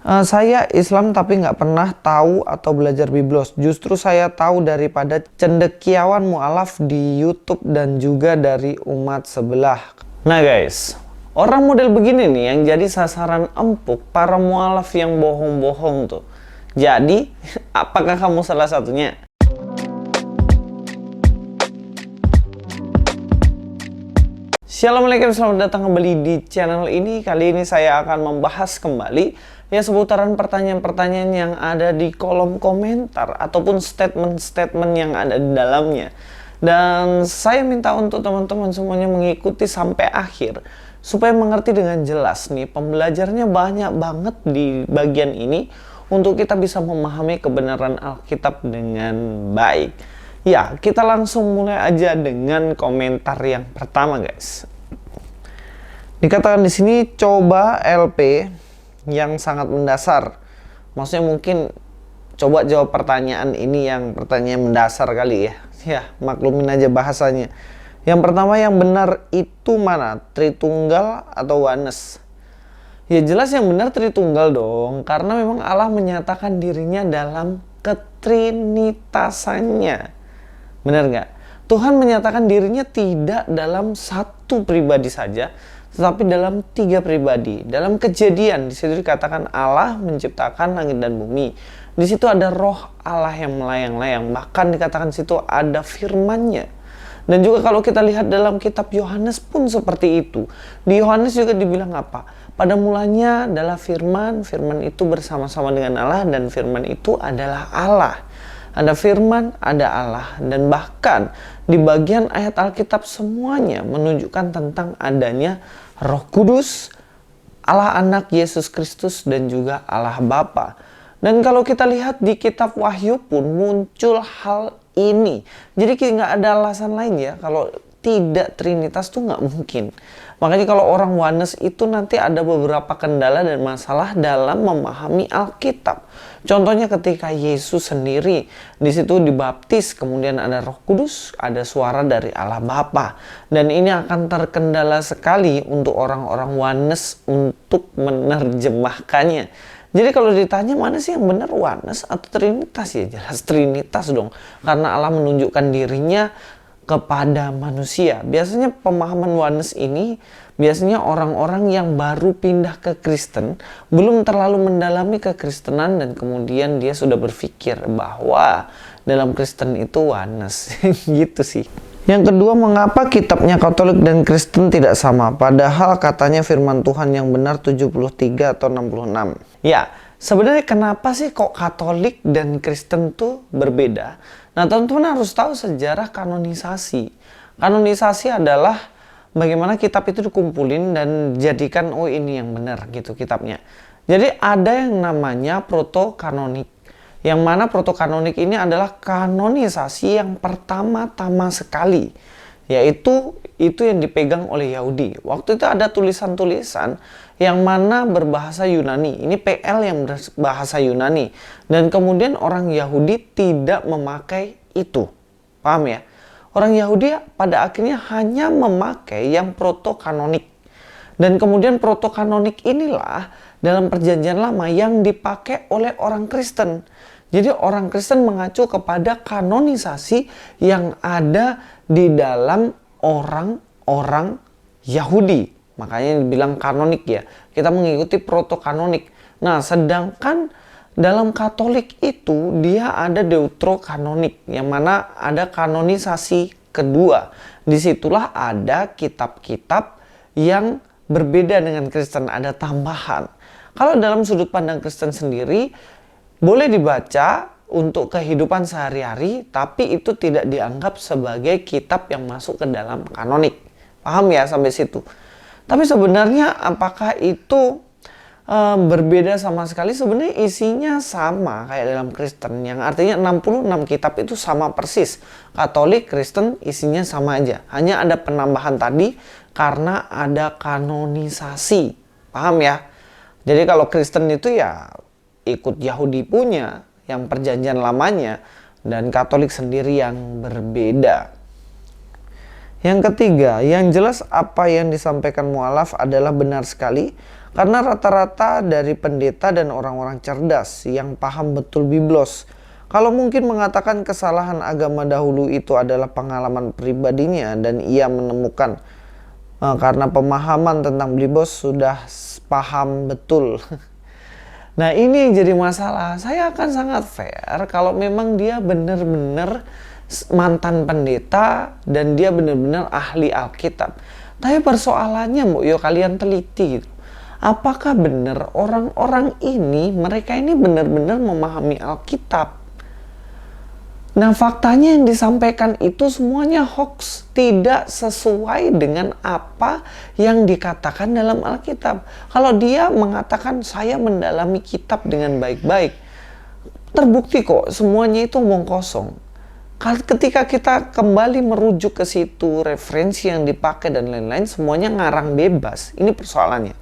Saya Islam tapi nggak pernah tahu atau belajar biblos. Justru saya tahu daripada cendekiawan mualaf di YouTube dan juga dari umat sebelah. Nah guys, orang model begini nih yang jadi sasaran empuk para mualaf yang bohong-bohong tuh. Jadi, apakah kamu salah satunya? Assalamualaikum, selamat datang kembali di channel ini. Kali ini saya akan membahas kembali ya seputaran pertanyaan-pertanyaan yang ada di kolom komentar ataupun statement-statement yang ada di dalamnya. Dan saya minta untuk teman-teman semuanya mengikuti sampai akhir supaya mengerti dengan jelas nih. Pembelajarnya banyak banget di bagian ini untuk kita bisa memahami kebenaran Alkitab dengan baik. Ya, kita langsung mulai aja dengan komentar yang pertama, guys. Dikatakan di sini coba LP yang sangat mendasar. Maksudnya mungkin coba jawab pertanyaan ini yang pertanyaan mendasar kali ya. Ya, maklumin aja bahasanya. Yang pertama, yang benar itu mana? Tritunggal atau oneness? Ya jelas yang benar Tritunggal dong, karena memang Allah menyatakan dirinya dalam ketrinitasannya. Benar nggak? Tuhan menyatakan dirinya tidak dalam satu pribadi saja, tetapi dalam 3 pribadi. Dalam Kejadian, di situ dikatakan Allah menciptakan langit dan bumi. Di situ ada roh Allah yang melayang-layang. Bahkan dikatakan di situ ada firman-Nya. Dan juga kalau kita lihat dalam kitab Yohanes pun seperti itu. Di Yohanes juga dibilang apa? Pada mulanya adalah firman, firman itu bersama-sama dengan Allah, dan firman itu adalah Allah. Ada firman, ada Allah, dan bahkan di bagian ayat Alkitab semuanya menunjukkan tentang adanya Roh Kudus, Allah Anak Yesus Kristus, dan juga Allah Bapa. Dan kalau kita lihat di kitab Wahyu pun muncul hal ini. Jadi nggak ada alasan lain ya kalau tidak Trinitas tuh nggak mungkin. Makanya kalau orang oneness itu nanti ada beberapa kendala dan masalah dalam memahami Alkitab. Contohnya ketika Yesus sendiri di situ dibaptis, kemudian ada Roh Kudus, ada suara dari Allah Bapa. Dan ini akan terkendala sekali untuk orang-orang oneness untuk menerjemahkannya. Jadi kalau ditanya mana sih yang benar, oneness atau Trinitas, ya jelas Trinitas dong. Karena Allah menunjukkan dirinya kepada manusia. Biasanya pemahaman oneness ini biasanya orang-orang yang baru pindah ke Kristen, belum terlalu mendalami kekristenan, dan kemudian dia sudah berpikir bahwa dalam Kristen itu oneness. Gitu sih. Yang kedua, mengapa kitabnya Katolik dan Kristen tidak sama? Padahal katanya firman Tuhan yang benar 73 atau 66. Ya, sebenarnya kenapa sih kok Katolik dan Kristen tuh berbeda? Nah, teman-teman harus tahu sejarah kanonisasi. Kanonisasi adalah bagaimana kitab itu dikumpulin dan jadikan, oh ini yang benar gitu kitabnya. Jadi ada yang namanya protokanonik. Yang mana protokanonik ini adalah kanonisasi yang pertama-tama sekali. Yaitu itu yang dipegang oleh Yahudi. Waktu itu ada tulisan-tulisan yang mana berbahasa Yunani. Ini PL yang berbahasa Yunani. Dan kemudian orang Yahudi tidak memakai itu. Paham ya? Orang Yahudi pada akhirnya hanya memakai yang protokanonik. Dan kemudian protokanonik inilah dalam perjanjian lama yang dipakai oleh orang Kristen. Jadi orang Kristen mengacu kepada kanonisasi yang ada di dalam orang-orang Yahudi. Makanya dibilang kanonik ya. Kita mengikuti protokanonik. Nah, sedangkan dalam Katolik itu dia ada deuterokanonik, yang mana ada kanonisasi kedua. Disitulah ada kitab-kitab yang berbeda dengan Kristen, ada tambahan. Kalau dalam sudut pandang Kristen sendiri, boleh dibaca untuk kehidupan sehari-hari, tapi itu tidak dianggap sebagai kitab yang masuk ke dalam kanonik. Paham ya sampai situ? Tapi sebenarnya apakah itu berbeda sama sekali? Sebenarnya isinya sama kayak dalam Kristen, yang artinya 66 kitab itu sama persis. Katolik, Kristen isinya sama aja. Hanya ada penambahan tadi karena ada kanonisasi. Paham ya? Jadi kalau Kristen itu ya ikut Yahudi punya, yang perjanjian lamanya, dan Katolik sendiri yang berbeda. Yang ketiga, yang jelas apa yang disampaikan mualaf adalah benar sekali. Karena rata-rata dari pendeta dan orang-orang cerdas yang paham betul Biblos, kalau mungkin mengatakan kesalahan agama dahulu itu adalah pengalaman pribadinya dan ia menemukan karena pemahaman tentang Biblos sudah paham betul. Nah, ini yang jadi masalah. Saya akan sangat fair kalau memang dia benar-benar mantan pendeta dan dia benar-benar ahli Alkitab. Tapi persoalannya, yuk kalian teliti gitu. Apakah benar orang-orang ini, mereka ini benar-benar memahami Alkitab? Nah, faktanya yang disampaikan itu semuanya hoax, tidak sesuai dengan apa yang dikatakan dalam Alkitab. Kalau dia mengatakan saya mendalami kitab dengan baik-baik, terbukti kok semuanya itu omong kosong. Ketika kita kembali merujuk ke situ, referensi yang dipakai dan lain-lain, semuanya ngarang bebas. Ini persoalannya.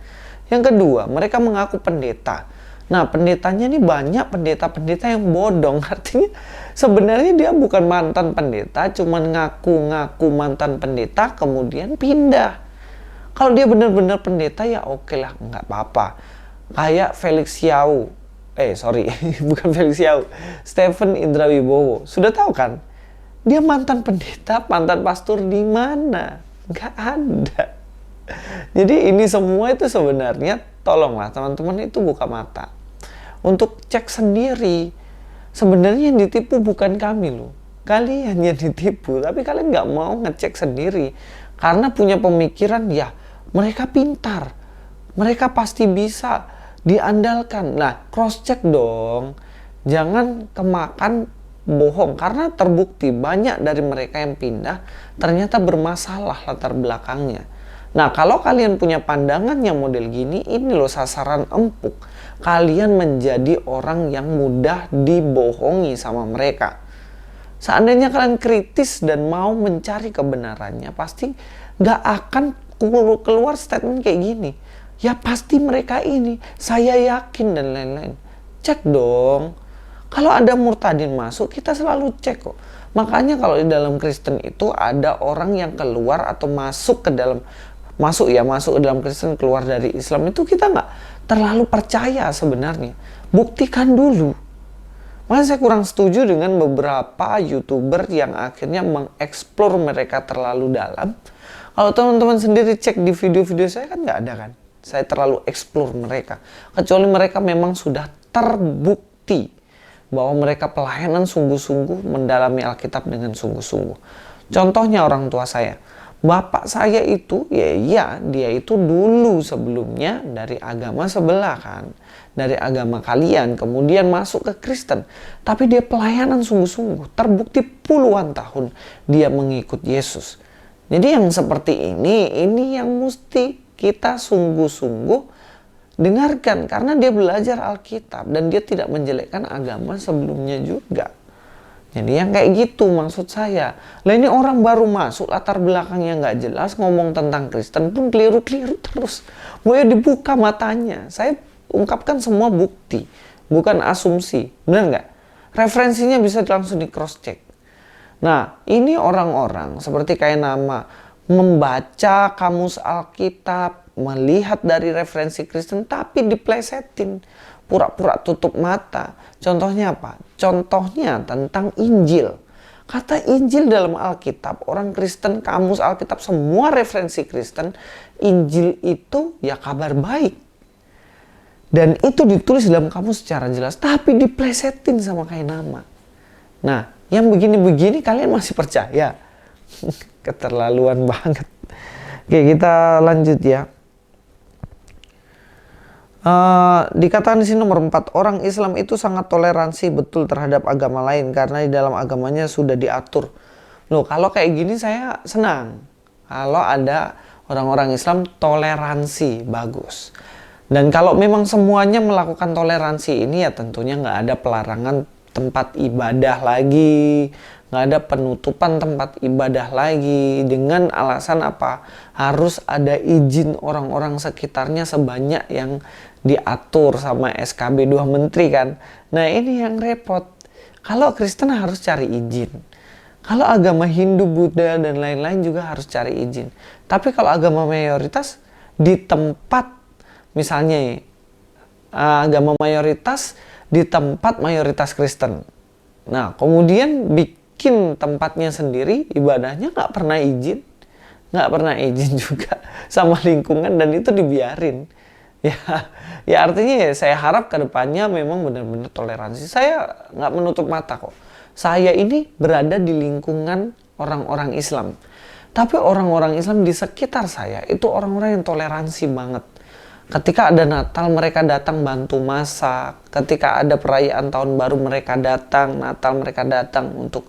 Yang kedua, mereka mengaku pendeta. Nah, pendetanya ini banyak pendeta-pendeta yang bodong. Artinya sebenarnya dia bukan mantan pendeta, cuman ngaku-ngaku mantan pendeta kemudian pindah. Kalau dia benar-benar pendeta ya oke lah, nggak apa-apa. Kayak Felix Yau. Bukan Felix Yau. Stephen Indra Wibowo. Sudah tahu kan? Dia mantan pendeta, mantan pastor di mana? Nggak ada. Jadi ini semua itu sebenarnya, tolonglah teman-teman itu buka mata untuk cek sendiri. Sebenarnya yang ditipu bukan kami loh, kalian yang ditipu, tapi kalian nggak mau ngecek sendiri karena punya pemikiran ya mereka pintar, mereka pasti bisa diandalkan. Nah, cross check dong, jangan kemakan bohong, karena terbukti banyak dari mereka yang pindah ternyata bermasalah latar belakangnya. Nah, kalau kalian punya pandangan yang model gini, ini loh sasaran empuk. Kalian menjadi orang yang mudah dibohongi sama mereka. Seandainya kalian kritis dan mau mencari kebenarannya, pasti nggak akan keluar statement kayak gini. Ya pasti mereka ini, saya yakin dan lain-lain. Cek dong. Kalau ada murtadin masuk, kita selalu cek kok. Makanya kalau di dalam Kristen itu ada orang yang keluar atau masuk ke dalam masuk ke dalam Kristen, keluar dari Islam, itu kita nggak terlalu percaya sebenarnya. Buktikan dulu. Makanya saya kurang setuju dengan beberapa YouTuber yang akhirnya mengeksplor mereka terlalu dalam. Kalau teman-teman sendiri cek di video-video saya kan nggak ada kan. Saya terlalu eksplor mereka. Kecuali mereka memang sudah terbukti bahwa mereka pelayanan sungguh-sungguh, mendalami Alkitab dengan sungguh-sungguh. Contohnya orang tua saya. Bapak saya itu, dia itu dulu sebelumnya dari agama sebelah kan. Dari agama kalian, kemudian masuk ke Kristen. Tapi dia pelayanan sungguh-sungguh. Terbukti puluhan tahun dia mengikut Yesus. Jadi yang seperti ini yang mesti kita sungguh-sungguh dengarkan. Karena dia belajar Alkitab dan dia tidak menjelekkan agama sebelumnya juga. Jadi yang kayak gitu maksud saya. Lah ini orang baru masuk, latar belakangnya nggak jelas, ngomong tentang Kristen pun keliru-keliru terus. Mau ya dibuka matanya. Saya ungkapkan semua bukti, bukan asumsi. Benar nggak? Referensinya bisa langsung di cross check. Nah, ini orang-orang seperti kayak nama membaca kamus Alkitab, melihat dari referensi Kristen tapi diplesetin, pura-pura tutup mata. Contohnya apa? Contohnya tentang Injil. Kata Injil dalam Alkitab, orang Kristen, kamus Alkitab, semua referensi Kristen, Injil itu ya kabar baik. Dan itu ditulis dalam kamus secara jelas, tapi diplesetin sama kayak nama. Nah, yang begini-begini kalian masih percaya? Keterlaluan banget. Oke, kita lanjut ya. Dikatakan di sini nomor 4, orang Islam itu sangat toleransi betul terhadap agama lain karena di dalam agamanya sudah diatur. Loh, kalau kayak gini saya senang. Kalau ada orang-orang Islam toleransi, bagus. Dan kalau memang semuanya melakukan toleransi ini, ya tentunya nggak ada pelarangan tempat ibadah lagi, nggak ada penutupan tempat ibadah lagi dengan alasan apa? Harus ada izin orang-orang sekitarnya sebanyak yang diatur sama SKB 2 menteri kan. Nah ini yang repot. Kalau Kristen harus cari izin. Kalau agama Hindu, Buddha dan lain-lain juga harus cari izin. Tapi kalau agama mayoritas di tempat misalnya agama mayoritas di tempat mayoritas Kristen. Nah, kemudian bikin tempatnya sendiri, ibadahnya nggak pernah izin juga sama lingkungan, dan itu dibiarin. Ya artinya saya harap ke depannya memang benar-benar toleransi. Saya nggak menutup mata kok. Saya ini berada di lingkungan orang-orang Islam. Tapi orang-orang Islam di sekitar saya itu orang-orang yang toleransi banget. Ketika ada Natal, mereka datang bantu masak. Ketika ada perayaan tahun baru, mereka datang. Natal, mereka datang untuk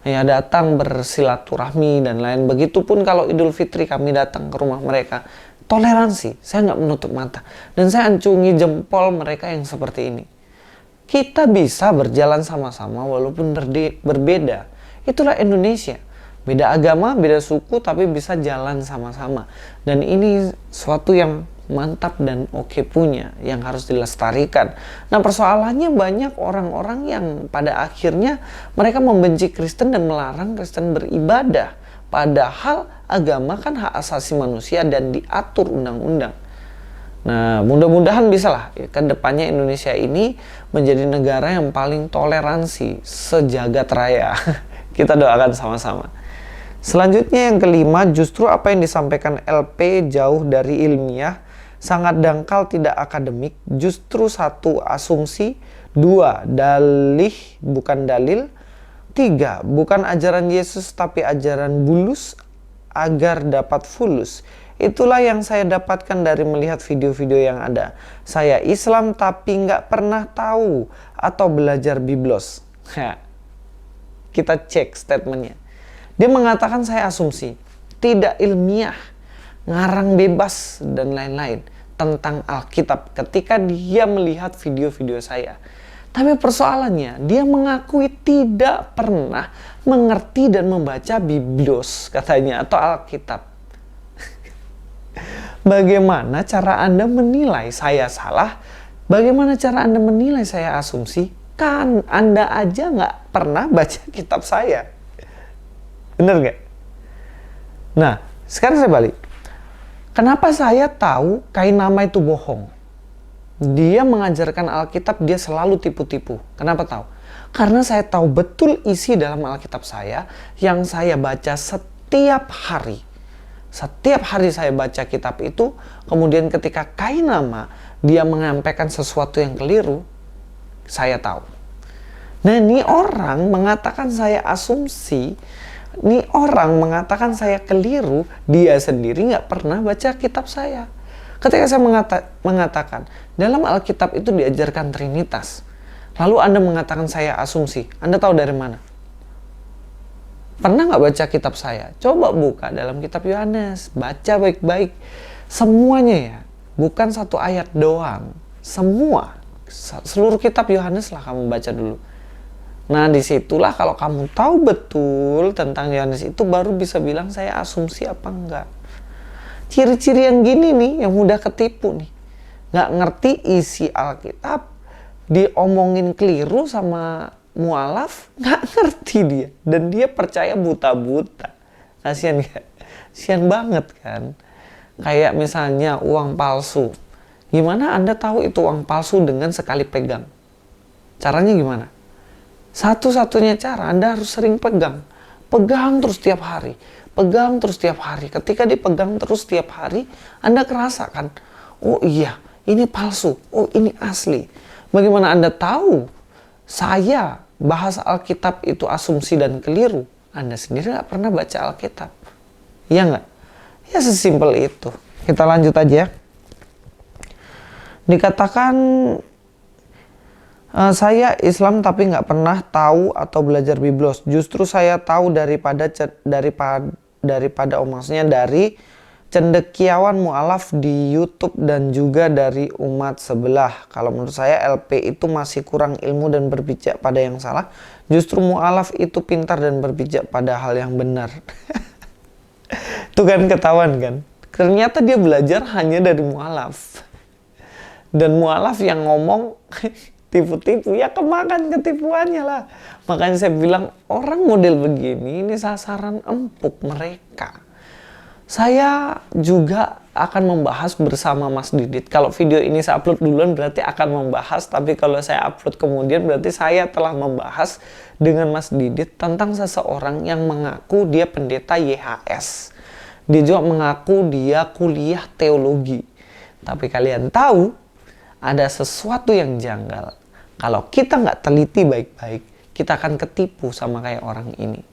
datang bersilaturahmi dan lain. Begitupun kalau Idul Fitri, kami datang ke rumah mereka. Toleransi, saya nggak menutup mata. Dan saya acungi jempol mereka yang seperti ini. Kita bisa berjalan sama-sama walaupun berbeda. Itulah Indonesia. Beda agama, beda suku, tapi bisa jalan sama-sama. Dan ini suatu yang mantap dan oke punya, yang harus dilestarikan. Nah, persoalannya banyak orang-orang yang pada akhirnya mereka membenci Kristen dan melarang Kristen beribadah. Padahal agama kan hak asasi manusia dan diatur undang-undang. Nah, mudah-mudahan bisalah ke depannya Indonesia ini menjadi negara yang paling toleransi sejagat raya. Kita doakan sama-sama. Selanjutnya yang kelima, justru apa yang disampaikan LP jauh dari ilmiah, sangat dangkal, tidak akademik, justru satu asumsi, dua dalih bukan dalil, tiga bukan ajaran Yesus tapi ajaran bulus agar dapat fulus. Itulah yang saya dapatkan dari melihat video-video yang ada. Saya Islam tapi nggak pernah tahu atau belajar biblos. Kita cek statementnya. Dia mengatakan saya asumsi, tidak ilmiah, ngarang bebas dan lain-lain tentang Alkitab ketika dia melihat video-video saya. Tapi persoalannya, dia mengakui tidak pernah mengerti dan membaca biblos katanya atau Alkitab. Bagaimana cara Anda menilai saya salah? Bagaimana cara Anda menilai saya asumsi? Kan Anda aja nggak pernah baca kitab saya. Bener nggak? Nah, sekarang saya balik. Kenapa saya tahu Kainama itu bohong? Dia mengajarkan Alkitab, dia selalu tipu-tipu. Kenapa tahu? Karena saya tahu betul isi dalam Alkitab saya yang saya baca setiap hari. Setiap hari saya baca kitab itu, kemudian ketika Kainama dia menyampaikan sesuatu yang keliru, saya tahu. Nah, ini orang mengatakan saya asumsi, ini orang mengatakan saya keliru, dia sendiri nggak pernah baca kitab saya. Ketika saya mengatakan, dalam Alkitab itu diajarkan Trinitas. Lalu Anda mengatakan saya asumsi, Anda tahu dari mana? Pernah nggak baca kitab saya? Coba buka dalam kitab Yohanes, baca baik-baik. Semuanya ya, bukan satu ayat doang. Semua, seluruh kitab Yohanes lah kamu baca dulu. Nah, disitulah kalau kamu tahu betul tentang Yohanes itu baru bisa bilang saya asumsi apa enggak. Ciri-ciri yang gini nih, yang mudah ketipu nih. Nggak ngerti isi Alkitab, diomongin keliru sama mualaf, nggak ngerti dia. Dan dia percaya buta-buta. Kasian nggak? Kasian banget kan? Kayak misalnya uang palsu. Gimana Anda tahu itu uang palsu dengan sekali pegang? Caranya gimana? Satu-satunya cara Anda harus sering pegang. Pegang terus tiap hari. Pegang terus tiap hari. Ketika dipegang terus tiap hari, Anda kerasakan, oh iya, ini palsu. Oh, ini asli. Bagaimana Anda tahu saya bahasa Alkitab itu asumsi dan keliru? Anda sendiri nggak pernah baca Alkitab. Iya nggak? Ya sesimpel itu. Kita lanjut aja. Dikatakan saya Islam tapi nggak pernah tahu atau belajar biblos. Justru saya tahu daripada maksudnya dari cendekiawan mualaf di YouTube dan juga dari umat sebelah. Kalau menurut saya LP itu masih kurang ilmu dan berpijak pada yang salah. Justru mualaf itu pintar dan berpijak pada hal yang benar. Itu kan ketahuan kan? Ternyata dia belajar hanya dari mualaf. Dan mualaf yang ngomong tipu-tipu, ya kemakan ketipuannya lah. Makanya saya bilang orang model begini ini sasaran empuk mereka. Saya juga akan membahas bersama Mas Didit. Kalau video ini saya upload duluan berarti akan membahas, tapi kalau saya upload kemudian berarti saya telah membahas dengan Mas Didit tentang seseorang yang mengaku dia pendeta YHS. Dia juga mengaku dia kuliah teologi. Tapi kalian tahu, ada sesuatu yang janggal. Kalau kita nggak teliti baik-baik, kita akan ketipu sama kayak orang ini.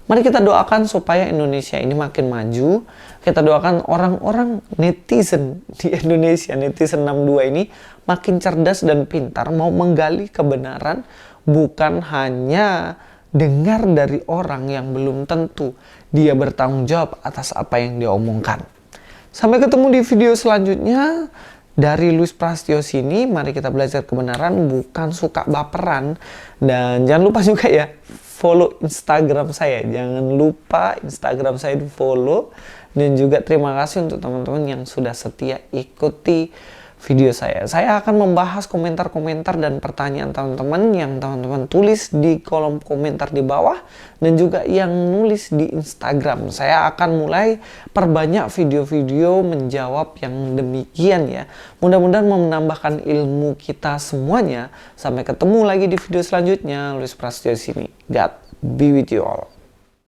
Mari kita doakan supaya Indonesia ini makin maju. Kita doakan orang-orang netizen di Indonesia, netizen 62 ini makin cerdas dan pintar, mau menggali kebenaran, bukan hanya dengar dari orang yang belum tentu dia bertanggung jawab atas apa yang dia omongkan. Sampai ketemu di video selanjutnya. Dari Luis Prastio sini, mari kita belajar kebenaran, bukan suka baperan. Dan jangan lupa juga ya, follow Instagram saya. Jangan lupa Instagram saya di follow. Dan juga terima kasih untuk teman-teman yang sudah setia ikuti video saya. Saya akan membahas komentar-komentar dan pertanyaan teman-teman yang teman-teman tulis di kolom komentar di bawah. Dan juga yang nulis di Instagram. Saya akan mulai perbanyak video-video menjawab yang demikian ya. Mudah-mudahan menambahkan ilmu kita semuanya. Sampai ketemu lagi di video selanjutnya. Luis Prastio di sini. God be with you all.